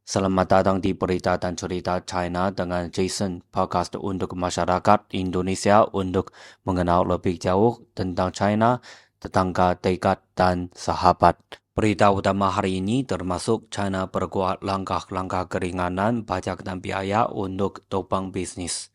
Selamat datang di Berita dan Cerita China dengan Jason, podcast untuk masyarakat Indonesia untuk mengenal lebih jauh tentang China, tetangga dekat dan sahabat. Berita utama hari ini termasuk China berbuat langkah-langkah keringanan pajak dan biaya untuk topang bisnis.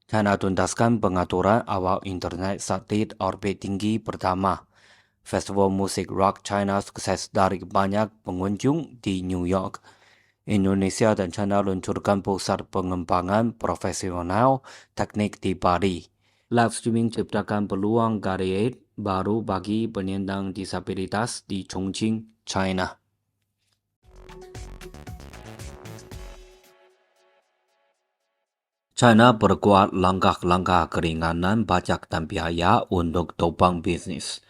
China tuntaskan pengaturan awal internet satelit orbit tinggi pertama. Festival musik rock China sukses dari banyak pengunjung di New York. Indonesia dan China luncurkan pusat pengembangan profesional teknik di Bali. Live streaming ciptakan peluang karir baru bagi penyandang disabilitas di Chongqing, China. China berbuat langkah-langkah keringanan pajak dan biaya untuk topang bisnis.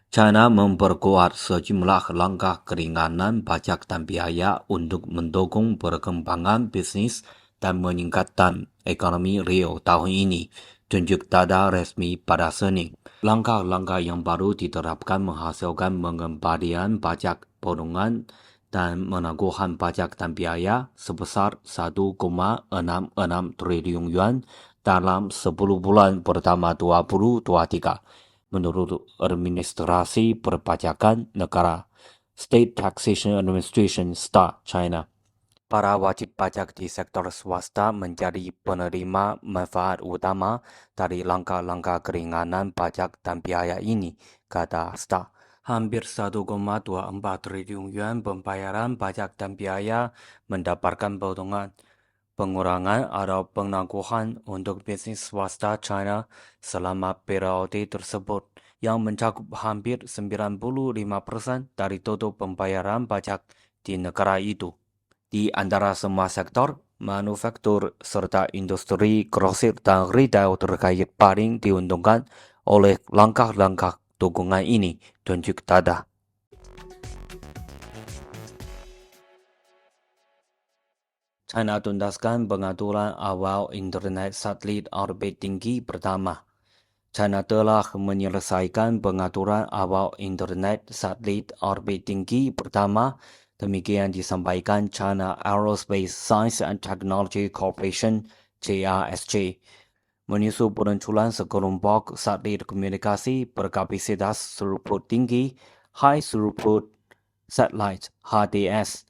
China memperkuat sejumlah langkah keringanan pajak dan biaya untuk mendukung perkembangan bisnis dan meningkatkan ekonomi real tahun ini, tunjuk data resmi pada Senin. Langkah-langkah yang baru diterapkan menghasilkan pengembalian pajak potongan dan penangguhan pajak dan biaya sebesar 1,66 triliun yuan dalam 10 bulan pertama 2023. Menurut Administrasi Perpajakan Negara State Taxation Administration (STA) China, para wajib pajak di sektor swasta menjadi penerima manfaat utama dari langkah-langkah keringanan pajak dan biaya ini, kata STA. Hampir 1,24 triliun yuan pembayaran pajak dan biaya mendapatkan potongan, pengurangan atau penangguhan untuk bisnis swasta China selama periode tersebut, yang mencakup hampir 95% dari total pembayaran pajak di negara itu. Di antara semua sektor, manufaktur serta industri grosir dan retail terkait paling diuntungkan oleh langkah-langkah dukungan ini, tunjuk data. China tuntaskan pengaturan awal internet satelit orbit tinggi pertama. China telah menyelesaikan pengaturan awal internet satelit orbit tinggi pertama. Demikian disampaikan China Aerospace Science and Technology Corporation (CASC), menyusul peluncuran sekelompok satelit komunikasi berkapasitas throughput tinggi (High Throughput Satellite (HTS).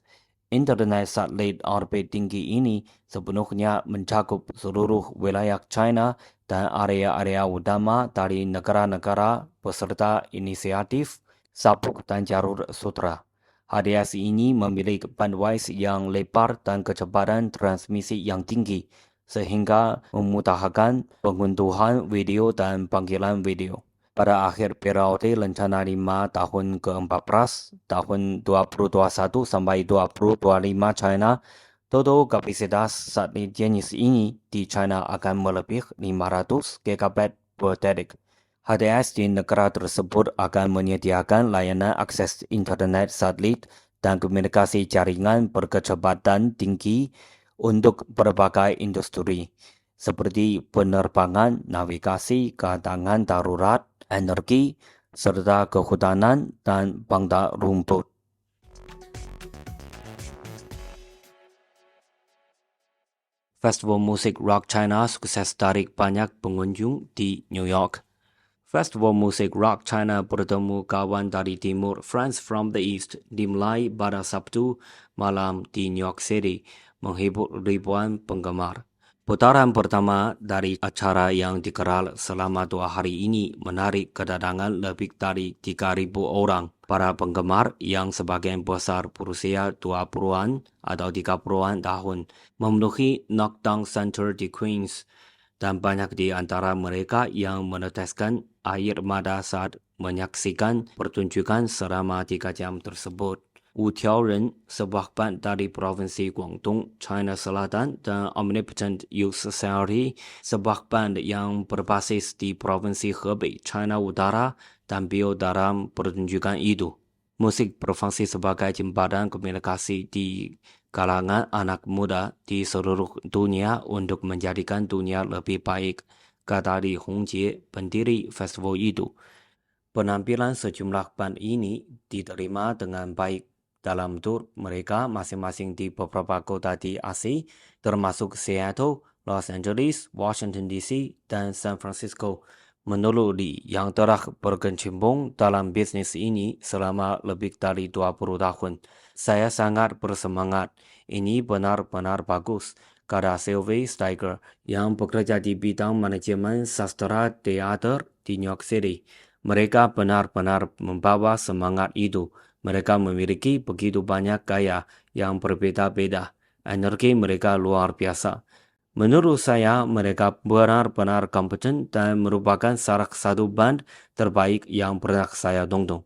Internet satelit orbit tinggi ini sepenuhnya mencakup seluruh wilayah China dan area-area utama dari negara-negara peserta inisiatif Sabuk dan Jalur Sutra. HTS ini memiliki bandwidth yang lebar dan kecepatan transmisi yang tinggi, sehingga memudahkan pengunduhan video dan panggilan video. Pada akhir periode rencana 5 tahun ke-14, tahun 2021 sampai 2025 China, total kapasitas satelit jenis ini di China akan melebihi 500 GB per detik. HTS di negara tersebut akan menyediakan layanan akses internet satelit dan komunikasi jaringan berkecepatan tinggi untuk berbagai industri, seperti penerbangan, navigasi, kedatangan darurat, energi, serta kehutanan dan bangsa rumput. Festival musik rock China sukses tarik banyak pengunjung di New York. Festival musik rock China bertemu kawan dari timur, Friends from the East, dimulai pada Sabtu malam di New York City, menghibur ribuan penggemar. Putaran pertama dari acara yang digelar selama 2 hari ini menarik kedatangan lebih dari 3.000 orang. Para penggemar yang sebagian besar berusia 20-an atau 30-an tahun memenuhi Knockdown Center di Queens, dan banyak di antara mereka yang meneteskan air mata saat menyaksikan pertunjukan selama 3 jam tersebut. Wu Tiaoren, sebuah band dari Provinsi Guangdong, China Selatan, dan Omnipotent Youth Society, sebuah band yang berbasis di Provinsi Hebei, China Utara, tampil dalam pertunjukan itu. Musik berfungsi sebagai jembatan komunikasi di kalangan anak muda di seluruh dunia untuk menjadikan dunia lebih baik, kata Li Hongjie, pendiri festival itu. Penampilan sejumlah band ini diterima dengan baik dalam tur mereka masing-masing di beberapa kota di Asia, termasuk Seattle, Los Angeles, Washington DC, dan San Francisco. Menurut Lee, yang telah berkecimpung dalam bisnis ini selama lebih dari 20 tahun, saya sangat bersemangat. Ini benar-benar bagus, kata Sylvie Steiger, yang bekerja di bidang manajemen sastra teater di New York City. Mereka benar-benar membawa semangat itu. Mereka memiliki begitu banyak gaya yang berbeda-beda. Energi mereka luar biasa. Menurut saya, mereka benar-benar kompeten dan merupakan salah satu band terbaik yang pernah saya tonton,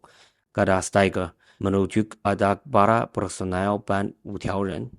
kata Steiger, merujuk ada para personel band Wutiaoren.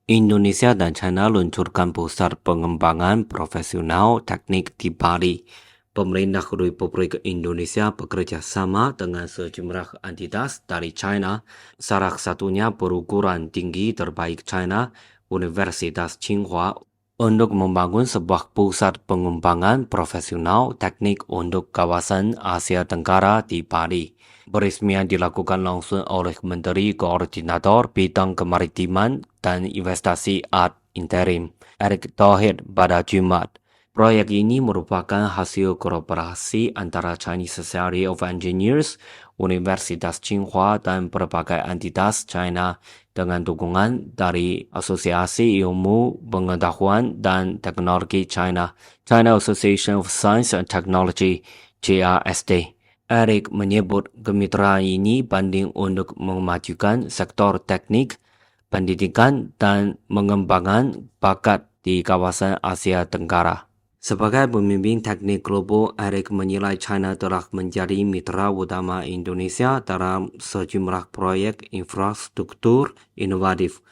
Indonesia dan China luncurkan pusat pengembangan profesional teknik di Bali. Pemerintah Republik Indonesia bekerja sama dengan sejumlah entitas dari China, salah satunya perguruan tinggi terbaik China, Universitas Tsinghua, untuk membangun sebuah pusat pengembangan profesional teknik untuk kawasan Asia Tenggara di Bali. Peresmian dilakukan langsung oleh Menteri Koordinator Bidang Kemaritiman dan Investasi Ad Interim, Erick Thohir, pada Jumat. Proyek ini merupakan hasil kolaborasi antara Chinese Society of Engineers, Universitas Tsinghua, dan berbagai entitas China dengan dukungan dari Asosiasi Ilmu Pengetahuan dan Teknologi China, China Association of Science and Technology, CAST. Erick menyebut kemitraan ini penting untuk memajukan sektor teknik, pendidikan, dan mengembangkan bakat di kawasan Asia Tenggara. Sebagai pemimpin teknik global, Erick menilai China telah menjadi mitra utama Indonesia dalam sejumlah proyek infrastruktur inovatif.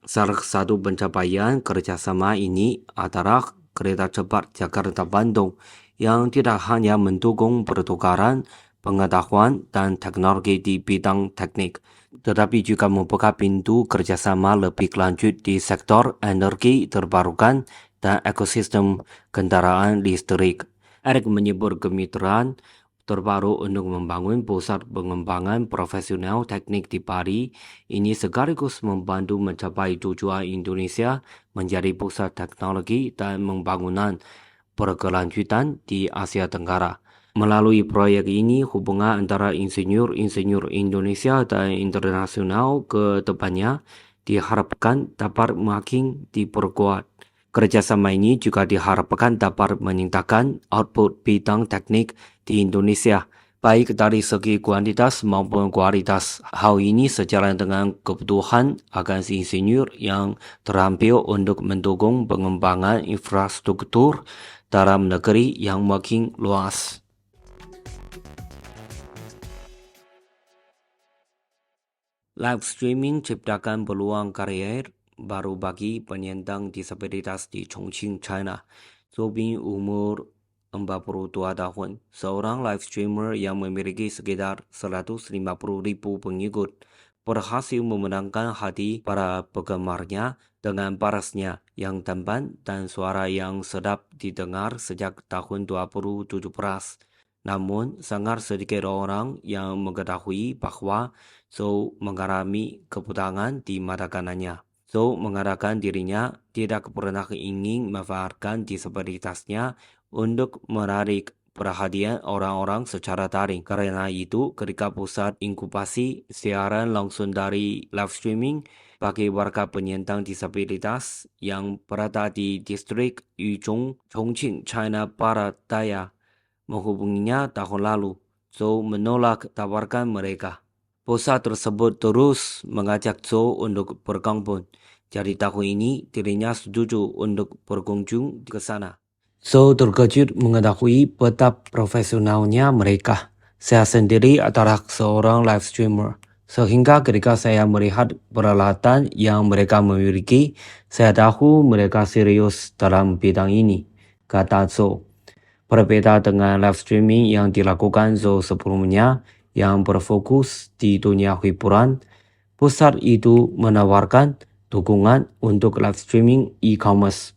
Salah satu pencapaian kerjasama ini adalah kereta cepat Jakarta-Bandung yang tidak hanya mendukung pertukaran pengetahuan dan teknologi di bidang teknik, tetapi juga membuka pintu kerjasama lebih lanjut di sektor energi terbarukan dan ekosistem kendaraan listrik. Erick menyebut kemitraan terbaru untuk membangun pusat pengembangan profesional teknik di Bali ini sekaligus membantu mencapai tujuan Indonesia menjadi pusat teknologi dan pembangunan berkelanjutan di Asia Tenggara. Melalui proyek ini, hubungan antara insinyur-insinyur Indonesia dan internasional ke depannya diharapkan dapat makin diperkuat. Kerjasama ini juga diharapkan dapat meningkatkan output bidang teknik di Indonesia, baik dari segi kuantitas maupun kualitas. Hal ini sejalan dengan kebutuhan akan insinyur yang terampil untuk mendukung pengembangan infrastruktur dalam negeri yang makin luas. Live streaming ciptakan peluang karier baru bagi penyandang disabilitas di Chongqing, China. Zobin umur 42 tahun, seorang live streamer yang memiliki sekitar 150.000 pengikut, berhasil memenangkan hati para penggemarnya dengan parasnya yang tampan dan suara yang sedap didengar sejak tahun 2017. Namun, sangat sedikit orang yang mengetahui bahwa Zhou mengalami kebutaan di mata kanannya. Zhou mengatakan dirinya tidak pernah ingin memanfaatkan disabilitasnya untuk menarik perhatian orang-orang secara daring. Karena itu, ketika pusat inkubasi siaran langsung dari live streaming bagi warga penyandang disabilitas yang berada di distrik Yuzhong, Chongqing, China Barat Daya, menghubunginya tahun lalu, Zhou menolak tawarkan mereka. Pusat tersebut terus mengajak Zhou untuk bergabung. Jadi tahun ini dirinya setuju untuk berkunjung ke sana. Zhou terkejut mengetahui betapa profesionalnya mereka. Saya sendiri adalah seorang live streamer. Sehingga ketika saya melihat peralatan yang mereka miliki, saya tahu mereka serius dalam bidang ini, kata Zhou. Berbeda dengan live streaming yang dilakukan Zhou sebelumnya yang berfokus di dunia hiburan, pusat itu menawarkan dukungan untuk live streaming e-commerce.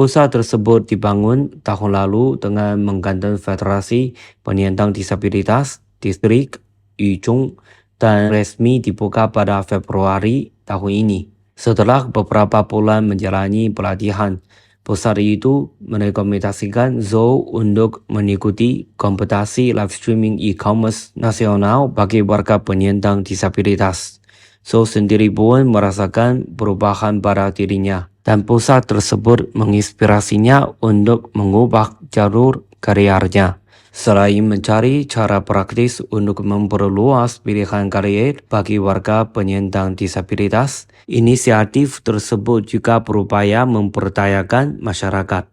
Pusat tersebut dibangun tahun lalu dengan menggandeng Federasi Penyandang Disabilitas Distrik Yuchong dan resmi dibuka pada Februari tahun ini. Setelah beberapa bulan menjalani pelatihan, pusat itu merekomendasikan Zoe untuk mengikuti kompetisi live streaming e-commerce nasional bagi warga penyandang disabilitas. Zoe sendiri pun merasakan perubahan pada dirinya, dan pusat tersebut menginspirasinya untuk mengubah jalur kariernya. Selain mencari cara praktis untuk memperluas pilihan karier bagi warga penyandang disabilitas, inisiatif tersebut juga berupaya memperdayakan masyarakat.